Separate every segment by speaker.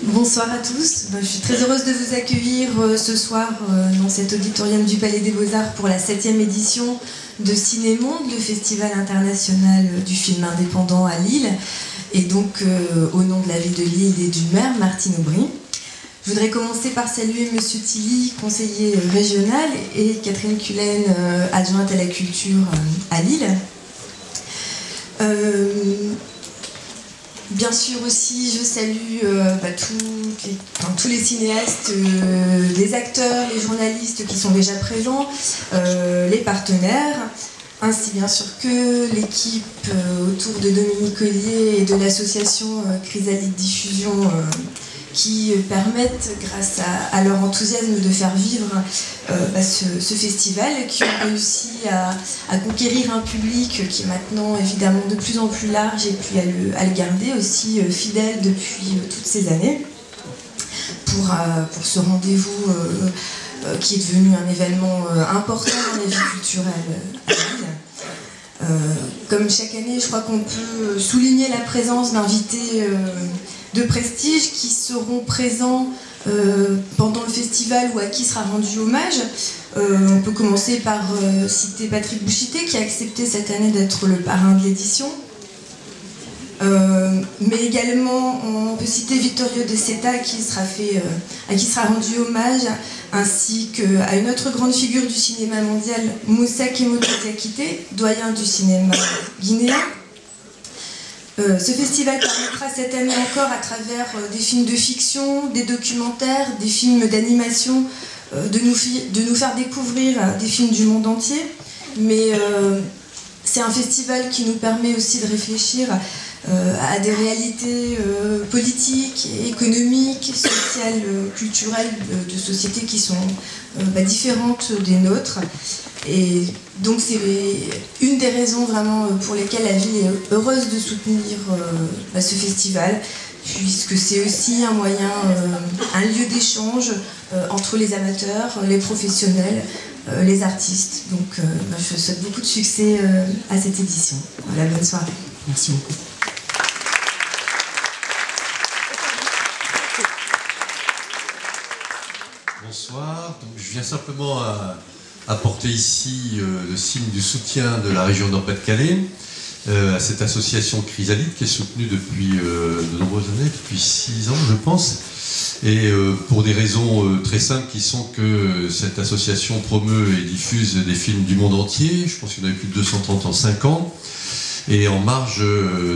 Speaker 1: Bonsoir à tous. Je suis très heureuse de vous accueillir ce soir dans cet auditorium du Palais des Beaux-Arts pour la 7e édition de Cinémonde, le festival international du film indépendant à Lille, et donc au nom de la ville de Lille et du maire Martine Aubry. Je voudrais commencer par saluer Monsieur Tilly, conseiller régional, et Catherine Cullen, adjointe à la culture à Lille. Bien sûr aussi, je salue tous les cinéastes, les acteurs, les journalistes qui sont déjà présents, les partenaires, ainsi bien sûr que l'équipe autour de Dominique Ollier et de l'association Chrysalide Diffusion qui permettent, grâce à leur enthousiasme, de faire vivre ce festival, qui ont réussi à conquérir un public qui est maintenant évidemment de plus en plus large et puis à le garder aussi fidèle depuis toutes ces années pour ce rendez-vous qui est devenu un événement important dans la vie culturelle à Lille. Comme chaque année, je crois qu'on peut souligner la présence d'invités de prestige qui seront présents pendant le festival ou à qui sera rendu hommage. On peut commencer par citer Patrick Bouchité qui a accepté cette année d'être le parrain de l'édition. Mais également on peut citer Vittorio De Seta à qui sera rendu hommage, ainsi qu'à une autre grande figure du cinéma mondial, Moussa Kemoto Diakité, doyen du cinéma guinéen. Ce festival permettra cette année encore, à travers des films de fiction, des documentaires, des films d'animation, de nous faire découvrir des films du monde entier. Mais c'est un festival qui nous permet aussi de réfléchir à des réalités politiques, économiques, sociales, culturelles de sociétés qui sont différentes des nôtres. Et donc c'est une des raisons vraiment pour lesquelles la ville est heureuse de soutenir ce festival, puisque c'est aussi un moyen, un lieu d'échange entre les amateurs, les professionnels, les artistes. Donc je souhaite beaucoup de succès à cette édition. Voilà, bonne soirée.
Speaker 2: Merci beaucoup.
Speaker 3: Bonsoir, donc je viens simplement apporter ici le signe du soutien de la région Nord-Pas-de-Calais à cette association Chrysalide qui est soutenue depuis de nombreuses années, depuis 6 ans je pense, et pour des raisons très simples qui sont que cette association promeut et diffuse des films du monde entier. Je pense qu'il y en a eu plus de 230 en 5 ans, et en marge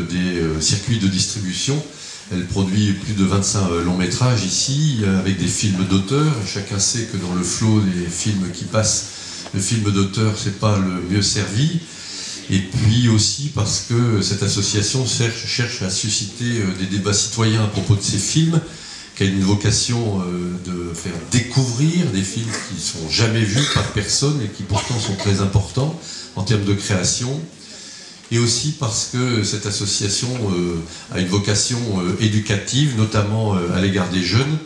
Speaker 3: des circuits de distribution, elle produit plus de 25 longs métrages ici, avec des films d'auteur. Chacun sait que dans le flot des films qui passent, le film d'auteur, c'est pas le mieux servi. Et puis aussi parce que cette association cherche à susciter des débats citoyens à propos de ces films, qui a une vocation de faire découvrir des films qui ne sont jamais vus par personne et qui pourtant sont très importants en termes de création. Et aussi parce que cette association a une vocation éducative, notamment à l'égard des jeunes.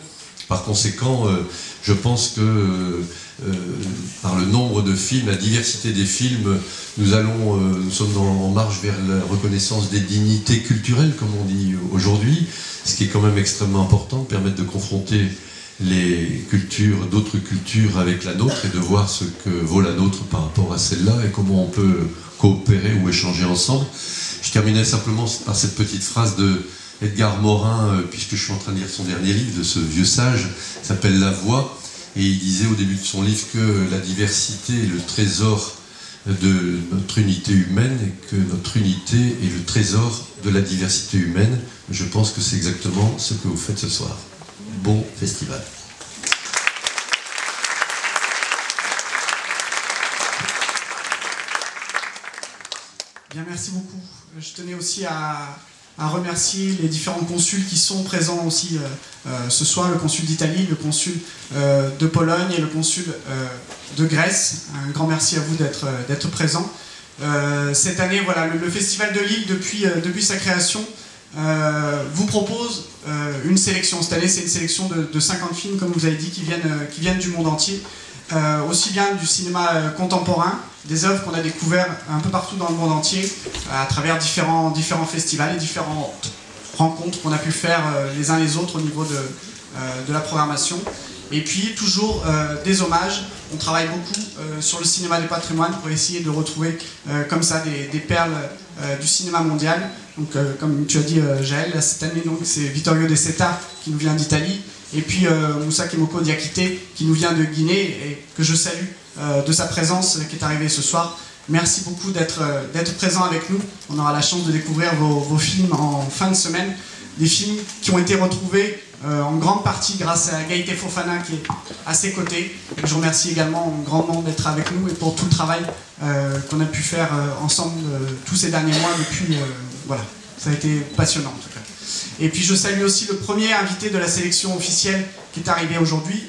Speaker 3: Par conséquent, je pense que par le nombre de films, la diversité des films, nous sommes en marche vers la reconnaissance des dignités culturelles, comme on dit aujourd'hui, ce qui est quand même extrêmement important, permettre de confronter les cultures, d'autres cultures avec la nôtre, et de voir ce que vaut la nôtre par rapport à celle-là, et comment on peut coopérer ou échanger ensemble. Je terminais simplement par cette petite phrase de Edgar Morin, puisque je suis en train de lire son dernier livre, de ce vieux sage, qui s'appelle La Voix, et il disait au début de son livre que la diversité est le trésor de notre unité humaine, et que notre unité est le trésor de la diversité humaine. Je pense que c'est exactement ce que vous faites ce soir. Bon festival.
Speaker 2: Bien, merci beaucoup. Je tenais aussi à remercier les différents consuls qui sont présents aussi ce soir, le consul d'Italie, le consul de Pologne et le consul de Grèce. Un grand merci à vous d'être présents. Cette année, voilà, le Festival de Lille, depuis sa création, vous propose une sélection. Cette année, c'est une sélection de 50 films, comme vous avez dit, qui viennent du monde entier. Aussi bien du cinéma contemporain, des œuvres qu'on a découvertes un peu partout dans le monde entier, à travers différents festivals et différentes rencontres qu'on a pu faire les uns les autres au niveau de la programmation. Et puis toujours des hommages. On travaille beaucoup sur le cinéma du patrimoine pour essayer de retrouver comme ça des perles du cinéma mondial. Donc comme tu as dit Jaël, cette année c'est Vittorio De Seta qui nous vient d'Italie, et puis Moussa Kemoko Diakité qui nous vient de Guinée et que je salue de sa présence qui est arrivée ce soir. Merci beaucoup d'être présent avec nous. On aura la chance de découvrir vos films en fin de semaine. Des films qui ont été retrouvés en grande partie grâce à Gaëté Fofana qui est à ses côtés. Et je remercie également grandement d'être avec nous et pour tout le travail qu'on a pu faire ensemble tous ces derniers mois. Depuis, voilà, ça a été passionnant en tout cas. Et puis je salue aussi le premier invité de la sélection officielle qui est arrivé aujourd'hui,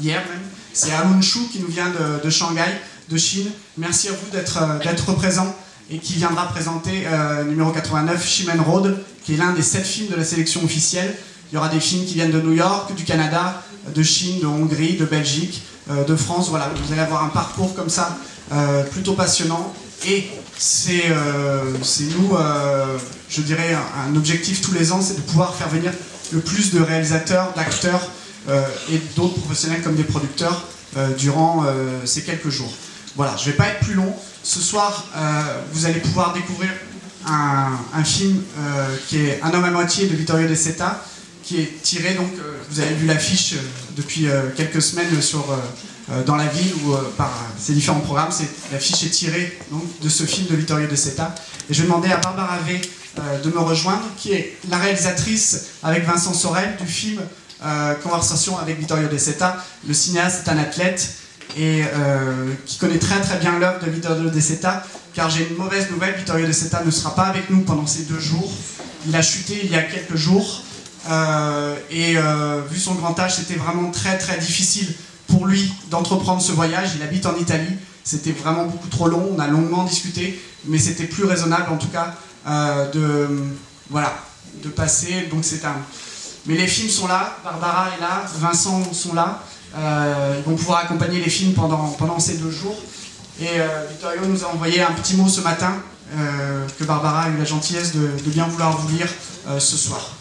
Speaker 2: hier même. C'est Alun Shu qui nous vient de Shanghai, de Chine. Merci à vous d'être présent et qui viendra présenter numéro 89, Chimène Road, qui est l'un des 7 films de la sélection officielle. Il y aura des films qui viennent de New York, du Canada, de Chine, de Hongrie, de Belgique, de France. Voilà, vous allez avoir un parcours comme ça, plutôt passionnant. Et c'est nous, je dirais, un objectif tous les ans, c'est de pouvoir faire venir le plus de réalisateurs, d'acteurs et d'autres professionnels comme des producteurs durant ces quelques jours. Voilà, je ne vais pas être plus long. Ce soir, vous allez pouvoir découvrir un film qui est Un homme à moitié de Vittorio De Seta, qui est tiré, donc, vous avez vu l'affiche depuis quelques semaines dans la ville ou par ces différents programmes. L'affiche est tirée donc, de ce film de Vittorio De Seta. Et je vais demander à Barbara V de me rejoindre, qui est la réalisatrice avec Vincent Sorel du film Conversation avec Vittorio De Seta. Le cinéaste est un athlète et qui connaît très très bien l'œuvre de Vittorio De Seta, car j'ai une mauvaise nouvelle, Vittorio De Seta ne sera pas avec nous pendant ces 2 jours. Il a chuté il y a quelques jours vu son grand âge, c'était vraiment très très difficile pour lui d'entreprendre ce voyage. Il habite en Italie, c'était vraiment beaucoup trop long, on a longuement discuté, mais c'était plus raisonnable en tout cas de passer, donc c'est un... Mais les films sont là, Barbara est là, Vincent sont là, ils vont pouvoir accompagner les films pendant ces 2 jours. Et Vittorio nous a envoyé un petit mot ce matin, que Barbara a eu la gentillesse de bien vouloir vous lire ce soir.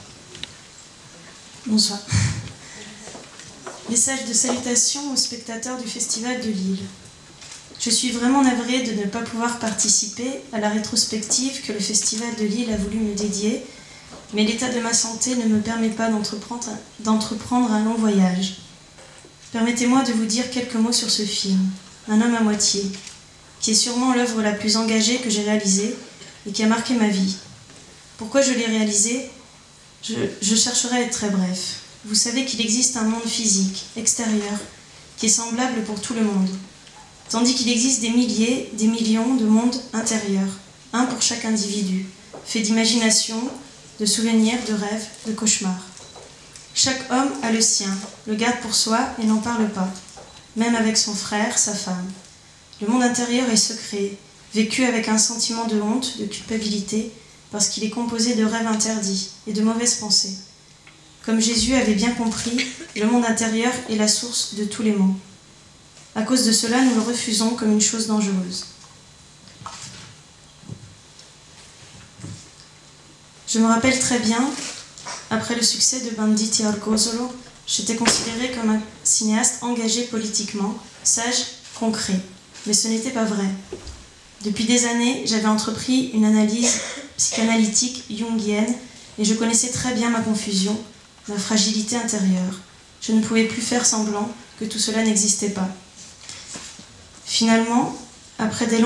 Speaker 4: Bonsoir. Message de salutation aux spectateurs du Festival de Lille. Je suis vraiment navrée de ne pas pouvoir participer à la rétrospective que le Festival de Lille a voulu me dédier, mais l'état de ma santé ne me permet pas d'entreprendre un long voyage. Permettez-moi de vous dire quelques mots sur ce film, Un homme à moitié, qui est sûrement l'œuvre la plus engagée que j'ai réalisée et qui a marqué ma vie. Pourquoi je l'ai réalisé ? Je chercherai à être très bref. Vous savez qu'il existe un monde physique, extérieur, qui est semblable pour tout le monde, tandis qu'il existe des milliers, des millions de mondes intérieurs, un pour chaque individu, fait d'imagination, de souvenirs, de rêves, de cauchemars. Chaque homme a le sien, le garde pour soi et n'en parle pas, même avec son frère, sa femme. Le monde intérieur est secret, vécu avec un sentiment de honte, de culpabilité, parce qu'il est composé de rêves interdits et de mauvaises pensées. Comme Jésus avait bien compris, le monde intérieur est la source de tous les maux. À cause de cela, nous le refusons comme une chose dangereuse. Je me rappelle très bien, après le succès de Banditi Orgozzolo, j'étais considérée comme un cinéaste engagé politiquement, sage, concret. Mais ce n'était pas vrai. Depuis des années, j'avais entrepris une analyse psychanalytique jungienne et je connaissais très bien ma confusion, ma fragilité intérieure. Je ne pouvais plus faire semblant que tout cela n'existait pas. Finalement, après de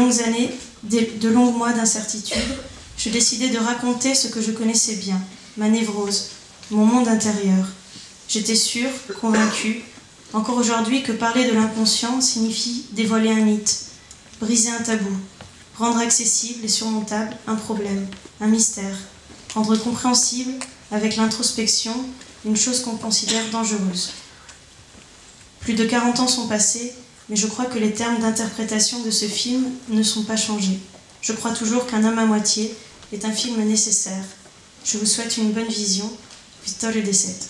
Speaker 4: longs mois d'incertitude, je décidai de raconter ce que je connaissais bien, ma névrose, mon monde intérieur. J'étais sûre, convaincue, encore aujourd'hui, que parler de l'inconscient signifie dévoiler un mythe, briser un tabou, rendre accessible et surmontable un problème, un mystère, rendre compréhensible, avec l'introspection, une chose qu'on considère dangereuse. Plus de 40 ans sont passés, mais je crois que les termes d'interprétation de ce film ne sont pas changés. Je crois toujours qu'Un homme à moitié est un film nécessaire. Je vous souhaite une bonne vision. Vittorio De Seta.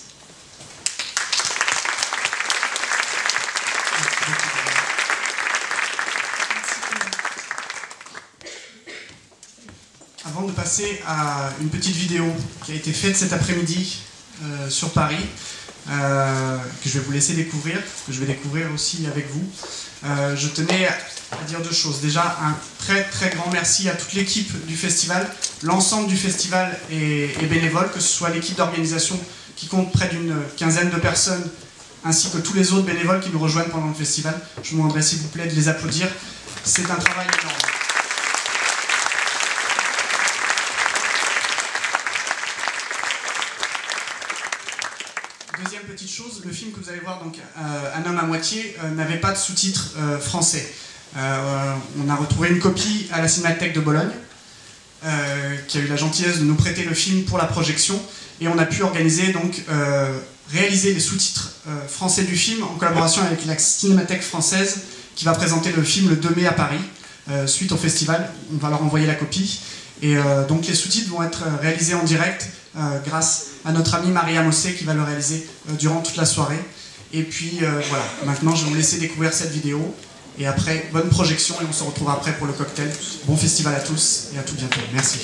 Speaker 2: Avant de passer passer à une petite vidéo qui a été faite cet après-midi sur Paris, que je vais vous laisser découvrir, que je vais découvrir aussi avec vous. Je tenais à dire deux choses. Déjà, un très très grand merci à toute l'équipe du festival. L'ensemble du festival est bénévole, que ce soit l'équipe d'organisation qui compte près d'une quinzaine de personnes, ainsi que tous les autres bénévoles qui nous rejoignent pendant le festival. Je vous demanderai s'il vous plaît de les applaudir. C'est un travail énorme. Deuxième petite chose, le film que vous allez voir, donc Un homme à moitié, n'avait pas de sous-titres français. On a retrouvé une copie à la Cinémathèque de Bologne, qui a eu la gentillesse de nous prêter le film pour la projection, et on a pu organiser, donc, réaliser les sous-titres français du film en collaboration avec la Cinémathèque française, qui va présenter le film le 2 mai à Paris, suite au festival. On va leur envoyer la copie, et donc les sous-titres vont être réalisés en direct grâce à notre amie Maria Mossé qui va le réaliser durant toute la soirée. Et puis voilà, maintenant je vais vous laisser découvrir cette vidéo, et après, bonne projection, et on se retrouve après pour le cocktail. Bon festival à tous, et à tout bientôt. Merci.